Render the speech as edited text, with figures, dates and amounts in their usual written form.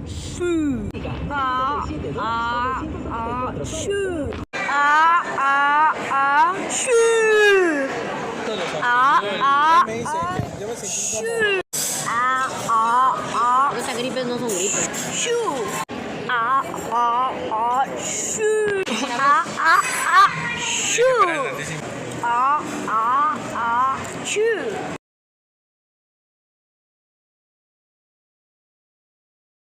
Shoo. Shoo. Shoo. Yo me sentí como... Esas gripes no son gripes. Shoo. Shoo. Shoo. Shoo.